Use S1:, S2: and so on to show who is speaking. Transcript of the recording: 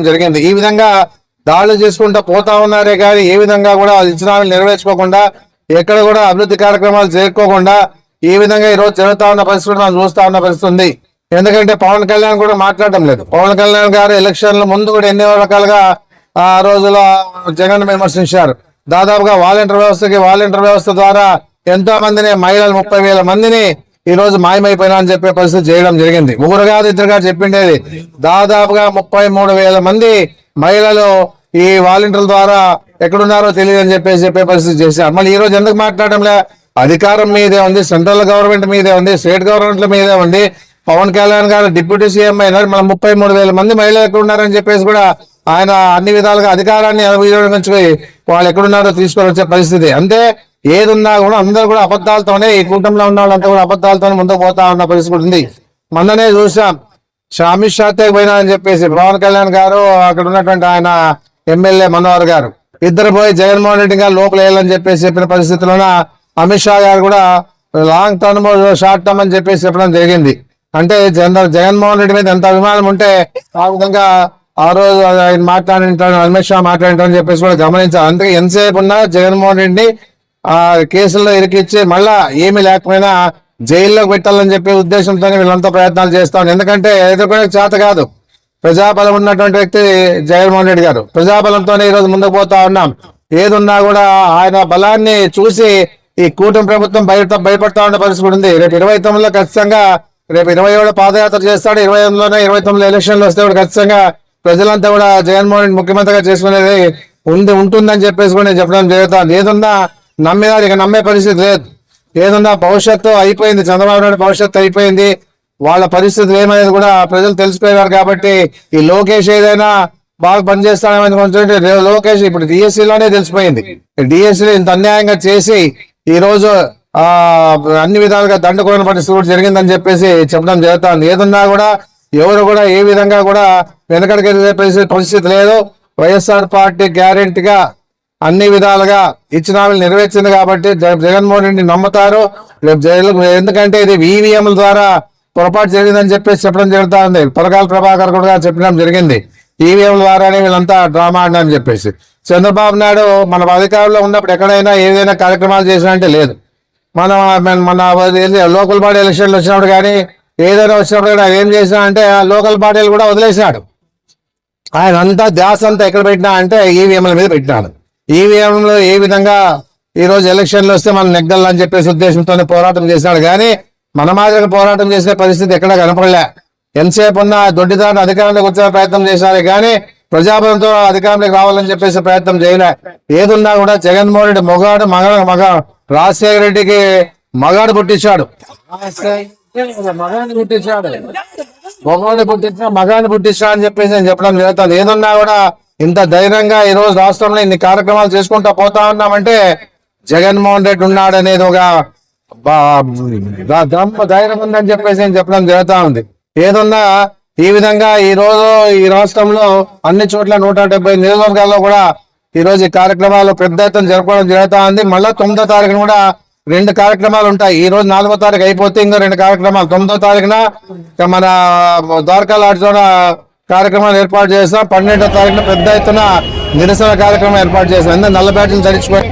S1: జరిగింది. ఈ విధంగా దాడులు చేసుకుంటూ పోతా ఉన్నారే కానీ ఏ విధంగా కూడా ఇచ్చిన హామీలు నెరవేర్చుకోకుండా ఎక్కడ కూడా అభివృద్ధి కార్యక్రమాలు చేరుకోకుండా ఈ విధంగా ఈ రోజు జరుగుతా ఉన్న పరిస్థితి మనం చూస్తా ఉన్న పరిస్థితి ఉంది. ఎందుకంటే పవన్ కళ్యాణ్ కూడా మాట్లాడటం లేదు. పవన్ కళ్యాణ్ గారు ఎలక్షన్ల ముందు కూడా ఎన్నో రకాలుగా ఆ రోజులో జగన్ విమర్శించారు. దాదాపుగా వాలంటీర్ వ్యవస్థ ద్వారా ఎంతో మందిని మహిళలు 30,000 మందిని ఈ రోజు మాయమైపోయినా అని చెప్పే పరిస్థితి చేయడం జరిగింది. ముగ్గురు కాదు ఇద్దరుగా చెప్పిండేది దాదాపుగా 33,000 మంది మహిళలు ఈ వాలంటీర్ల ద్వారా ఎక్కడున్నారో తెలియదు అని చెప్పే పరిస్థితి చేశారు. మళ్ళీ ఈ రోజు ఎందుకు మాట్లాడడంలే? అధికారం మీదే ఉంది, సెంట్రల్ గవర్నమెంట్ మీదే ఉంది, స్టేట్ గవర్నమెంట్ల మీదే ఉంది. పవన్ కళ్యాణ్ గారు డిప్యూటీ సీఎం అయినారు. మన 33,000 మంది మహిళలు ఎక్కడున్నారని చెప్పేసి కూడా ఆయన అన్ని విధాలుగా అధికారాన్ని వినియోగించుకొని వాళ్ళు ఎక్కడున్నారో తీసుకొని వచ్చే పరిస్థితి. అంటే ఏదున్నా కూడా అందరూ కూడా అబద్ధాలతోనే ఈ కూటమిలో ఉన్న వాళ్ళంతా కూడా అబద్ధాలతోనే ముందుకు పోతా ఉన్న పరిస్థితి ఉంది. మొన్ననే చూసాం అమిత్ షా పోయినా అని చెప్పేసి పవన్ కళ్యాణ్ గారు అక్కడ ఉన్నటువంటి ఆయన ఎమ్మెల్యే మనోహర్ గారు ఇద్దరు పోయి జగన్మోహన్ రెడ్డి గారు లోపల వేయాలని చెప్పేసి చెప్పిన పరిస్థితుల్లోన అమిత్ షా గారు కూడా లాంగ్ టర్మ్ షార్ట్ టర్మ్ అని చెప్పేసి చెప్పడం జరిగింది. అంటే జగన్మోహన్ రెడ్డి మీద ఎంత అభిమానం ఉంటే ఆ విధంగా ఆ రోజు ఆయన మాట్లాడింటాడు, అమిత్ షా మాట్లాడింటాడని చెప్పేసి కూడా గమనించాలి. అందుకే ఎంతసేపు ఉన్నా జగన్మోహన్ రెడ్డిని ఆ కేసుల్లో ఇరికిచ్చి మళ్ళా ఏమీ లేకపోయినా జైల్లోకి పెట్టాలని చెప్పే ఉద్దేశంతోనే వీళ్ళంతా ప్రయత్నాలు చేస్తాం. ఎందుకంటే ఎదుర్కొనే చేత కాదు. ప్రజాబలం ఉన్నటువంటి వ్యక్తి జగన్మోహన్ రెడ్డి గారు. ప్రజాబలంతోనే ఈరోజు ముందుకు పోతా ఉన్నాం. ఏదున్నా కూడా ఆయన బలాన్ని చూసి ఈ కూటమి ప్రభుత్వం భయపడతా ఉన్న పరిస్థితి ఉంది. రేపు 29లో ఖచ్చితంగా రేపు 27 పాదయాత్ర చేస్తాడు. 28లోనే 29లో ఎలక్షన్లు వస్తే కూడా ఖచ్చితంగా ప్రజలంతా కూడా జగన్మోహన్ రెడ్డి ముఖ్యమంత్రిగా చేసుకునేది ఉంటుందని చెప్పేసి కూడా నేను చెప్పడం జరుగుతుంది. ఏదున్నా నమ్మేదారు ఇక నమ్మే పరిస్థితి లేదు. ఏదన్నా భవిష్యత్తు అయిపోయింది, చంద్రబాబు నాయుడు భవిష్యత్తు అయిపోయింది, వాళ్ళ పరిస్థితులు ఏమనేది కూడా ప్రజలు తెలిసిపోయారు. కాబట్టి ఈ లోకేష్ ఏదైనా బాగా పనిచేస్తాడని కొంచెం లోకేష్ ఇప్పుడు డిఎస్సీలోనే తెలిసిపోయింది. డిఎస్సీలో ఇంత అన్యాయంగా చేసి ఈ రోజు అన్ని విధాలుగా దండుకోని పరిస్థితి కూడా జరిగిందని చెప్పేసి చెప్పడం జరుగుతుంది. ఏదన్నా కూడా ఎవరు కూడా ఏ విధంగా కూడా వెనకడికి పరిస్థితి లేదు. వైఎస్ఆర్ పార్టీ గ్యారెంటీగా అన్ని విధాలుగా ఇచ్చిన హామీలు నెరవేర్చింది కాబట్టి జగన్మోహన్ రెడ్డి నమ్ముతారు. రేపు జైలు ఎందుకంటే ఇది ఈవీఎంల ద్వారా పొరపాటు జరిగిందని చెప్పేసి చెప్పడం జరుగుతా ఉంది. పరకాల ప్రభాకర్ కూడా చెప్పడం జరిగింది. ఈవీఎంల ద్వారానే వీళ్ళంతా డ్రామా ఆడినని చెప్పేసి. చంద్రబాబు నాయుడు మన అధికారంలో ఉన్నప్పుడు ఎక్కడైనా ఏదైనా కార్యక్రమాలు చేసినా లేదు. మన లోకల్ బాడీ ఎలక్షన్లు వచ్చినప్పుడు కానీ ఏదైనా వచ్చినప్పుడు కూడా ఏం చేసినా అంటే ఆ లోకల్ బాడీలు కూడా వదిలేసినాడు. ఆయన అంతా ధ్యాస అంతా ఎక్కడ పెట్టినా అంటే ఈవీఎంల మీద పెట్టినాడు. ఈవీఎంలో ఏ విధంగా ఈ రోజు ఎలక్షన్లు వస్తే మనం నెగ్గాలని చెప్పేసి ఉద్దేశంతోనే పోరాటం చేసినాడు. కానీ మన మాదిరిగా పోరాటం చేసే పరిస్థితి ఎక్కడా కనపడలే. ఎంతసేపు ఉన్న దొడ్డిదారిని అధికారంలోకి వచ్చే ప్రయత్నం చేశారు కానీ ప్రజాబలంతో అధికారంలోకి రావాలని చెప్పేసి ప్రయత్నం చేయలే. ఏదున్నా కూడా జగన్మోహన్ రెడ్డి మగ రాజశేఖర రెడ్డికి మగాడు పుట్టించాడు, మగాన్ని పుట్టించా అని చెప్పేసి నేను చెప్పడం జరుగుతుంది. ఏదున్నా కూడా ఇంత ధైర్యంగా ఈ రోజు రాష్ట్రంలో ఇన్ని కార్యక్రమాలు చేసుకుంటా పోతా ఉన్నామంటే జగన్మోహన్ రెడ్డి ఉన్నాడు అనేది ఒక ధైర్యం ఉందని చెప్పేసి నేను చెప్పడం జరుగుతా ఉంది. ఏదున్నా ఈ విధంగా ఈ రోజు ఈ రాష్ట్రంలో అన్ని చోట్ల 170 నియోజకవర్గాల్లో కూడా ఈ రోజు ఈ కార్యక్రమాలు పెద్ద ఎత్తున జరుపుకోవడం జరుగుతా ఉంది. మళ్ళా 9వ తారీఖున కూడా 2 కార్యక్రమాలు ఉంటాయి. ఈ రోజు 4వ తారీఖు అయిపోతే ఇంకో 2 కార్యక్రమాలు 9వ తారీఖున మన ద్వారకా లాడ్జ్లో కార్యక్రమాలు ఏర్పాటు చేస్తాం. 12వ తారీఖున పెద్ద ఎత్తున నిరసన కార్యక్రమం ఏర్పాటు చేస్తాం. నల్ల బ్యాడ్జీలు ధరించుకోండి.